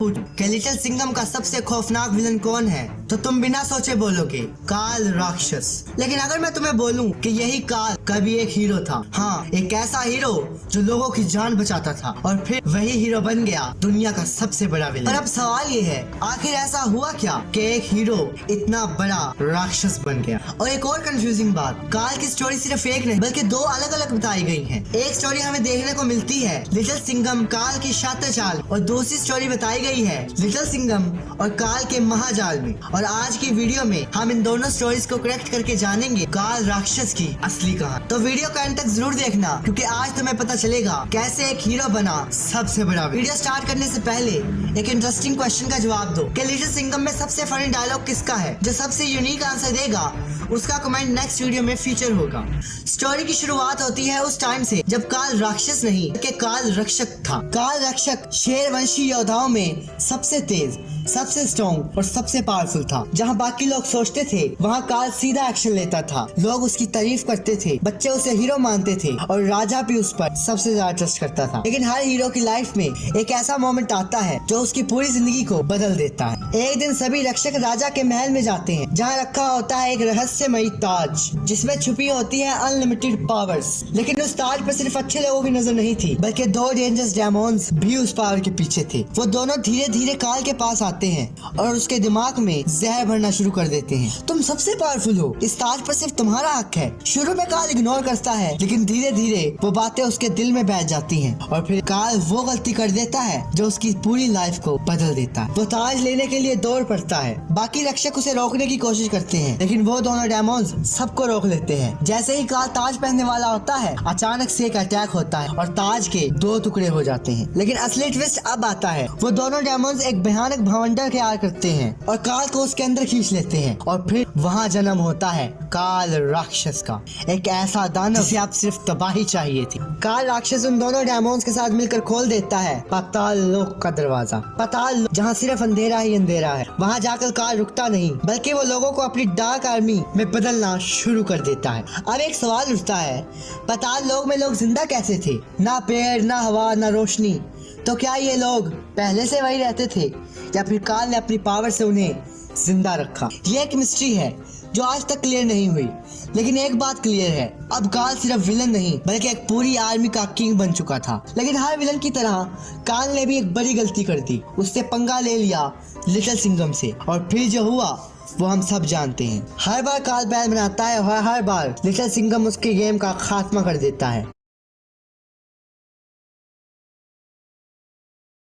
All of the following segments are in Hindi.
कि लिटिल सिंघम का सबसे खौफनाक विलन कौन है, तो तुम बिना सोचे बोलोगे काल राक्षस। लेकिन अगर मैं तुम्हें बोलूं कि यही काल कभी एक हीरो था, हाँ एक ऐसा हीरो जो लोगों की जान बचाता था और फिर वही हीरो बन गया दुनिया का सबसे बड़ा विलन। पर अब सवाल ये है, आखिर ऐसा हुआ क्या कि एक हीरो इतना बड़ा राक्षस बन गया। और एक और कंफ्यूजिंग बात, काल की स्टोरी सिर्फ एक नहीं बल्कि दो अलग अलग बताई गई है। एक स्टोरी हमें देखने को मिलती है लिटिल सिंघम काल की शातिर चाल, और दूसरी स्टोरी बताई गई है लिटिल सिंघम और काल के महाजाल में। और आज की वीडियो में हम इन दोनों स्टोरीज को करेक्ट करके जानेंगे काल राक्षस की असली कहानी। तो वीडियो का अंत तक जरूर देखना, क्योंकि आज तुम्हें पता चलेगा कैसे एक हीरो बना सबसे बड़ा। वीडियो स्टार्ट करने से पहले एक इंटरेस्टिंग क्वेश्चन का जवाब दो कि लिटिल सिंघम में सबसे फनी डायलॉग किसका है। जो सबसे यूनिक आंसर देगा उसका कमेंट नेक्स्ट वीडियो में फीचर होगा। स्टोरी की शुरुआत होती है उस टाइम से जब काल राक्षस नहीं बल्कि काल रक्षक था। काल रक्षक शेर वंशी योद्धाओं में सबसे तेज, सबसे स्ट्रॉन्ग और सबसे पावरफुल था। जहां बाकी लोग सोचते थे वहां काल सीधा एक्शन लेता था। लोग उसकी तारीफ करते थे, बच्चे उसे हीरो मानते थे और राजा भी उस पर सबसे ज्यादा ट्रस्ट करता था। लेकिन हर हीरो की लाइफ में एक ऐसा मोमेंट आता है जो उसकी पूरी जिंदगी को बदल देता है। एक दिन सभी रक्षक राजा के महल में जाते हैं, जहाँ रखा होता है एक रहस्यमयी ताज जिसमें छुपी होती है अनलिमिटेड पावर्स। लेकिन उस ताज पर सिर्फ अच्छे लोगों की नजर नहीं थी, बल्कि दो डेंजरस डेमोन्स भी उस पावर के पीछे थे। वो दोनों धीरे धीरे काल के पास आते हैं और उसके दिमाग में जहर भरना शुरू कर देते हैं। तुम सबसे पावरफुल हो, इस ताज पर सिर्फ तुम्हारा हक है। शुरू में काल इग्नोर करता है, लेकिन धीरे धीरे वो बातें उसके दिल में बैठ जाती हैं और फिर काल वो गलती कर देता है जो उसकी पूरी लाइफ को बदल देता है। वो ताज लेने के लिए दौड़ पड़ता है। बाकी रक्षक उसे रोकने की कोशिश करते हैं, लेकिन वो दोनों डेमोन्स सबको रोक लेते हैं। जैसे ही काल ताज पहनने वाला होता है, अचानक से एक अटैक होता है और ताज के दो टुकड़े हो जाते हैं। लेकिन असली ट्विस्ट अब आता है। वो दोनों डेमोन्स एक भयानक भवंडर तैयार करते हैं और काल को उसके अंदर खींच लेते हैं और फिर वहाँ जन्म होता है काल राक्षस का, एक ऐसा दानव जिसे आप सिर्फ तबाही चाहिए थी। काल राक्षस उन दोनों डेमोन्स के साथ मिलकर खोल देता है पाताल लोक का दरवाजा। पाताल जहाँ सिर्फ अंधेरा ही अंधेरा है। वहाँ जाकर काल रुकता नहीं, बल्कि वो लोगों को अपनी डार्क आर्मी में बदलना शुरू कर देता है। अब एक सवाल उठता है, पाताल लोक में लोग जिंदा कैसे थे? ना पेड़, ना हवा, ना रोशनी। तो क्या ये लोग पहले से वही रहते थे या फिर काल ने अपनी पावर से उन्हें जिंदा रखा? ये एक मिस्ट्री है जो आज तक क्लियर नहीं हुई। लेकिन एक बात क्लियर है, अब काल सिर्फ विलन नहीं बल्कि एक पूरी आर्मी का किंग बन चुका था। लेकिन हर विलन की तरह काल ने भी एक बड़ी गलती कर दी। उससे पंगा ले लिया लिटिल सिंघम से, और फिर जो हुआ वो हम सब जानते हैं। हर बार काल बैल बनाता है और हर बार लिटिल सिंघम उसके गेम का खात्मा कर देता है।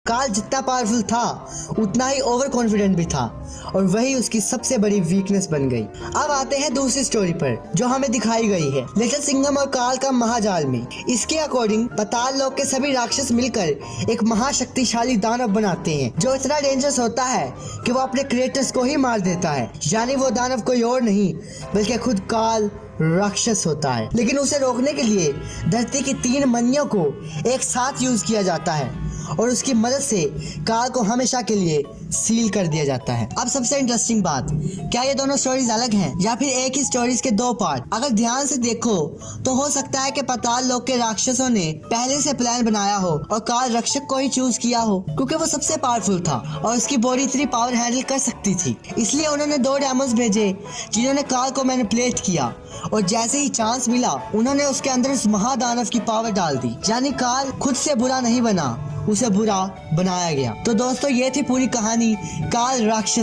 काल जितना पावरफुल था उतना ही ओवर कॉन्फिडेंट भी था, और वही उसकी सबसे बड़ी वीकनेस बन गई। अब आते हैं दूसरी स्टोरी पर जो हमें दिखाई गई है लिटिल सिंघम और काल का महाजाल में। इसके अकॉर्डिंग पाताल लोक के सभी राक्षस मिलकर एक महाशक्तिशाली दानव बनाते हैं जो इतना डेंजरस होता है कि वो अपने क्रिएटर्स को ही मार देता है। यानी वो दानव कोई और नहीं बल्कि खुद काल राक्षस होता है। लेकिन उसे रोकने के लिए धरती की 3 मनियों को एक साथ यूज किया जाता है और उसकी मदद से काल को हमेशा के लिए सील कर दिया जाता है। अब सबसे इंटरेस्टिंग बात, क्या ये दोनों स्टोरीज अलग हैं या फिर एक ही स्टोरीज के दो पार्ट? अगर ध्यान से देखो तो हो सकता है कि पाताल लोक के राक्षसों ने पहले से प्लान बनाया हो और काल रक्षक को ही चूज किया हो, क्योंकि वो सबसे पावरफुल था और उसकी बॉडी इतनी पावर हैंडल कर सकती थी। इसलिए उन्होंने 2 डेमोन्स भेजे जिन्होंने काल को मैनिपुलेट किया, और जैसे ही चांस मिला उन्होंने उसके अंदर उस महादानव की पावर डाल दी। यानी काल खुद से बुरा नहीं बना, उसे बुरा बनाया गया। तो दोस्तों ये थी पूरी कहानी काल राक्षस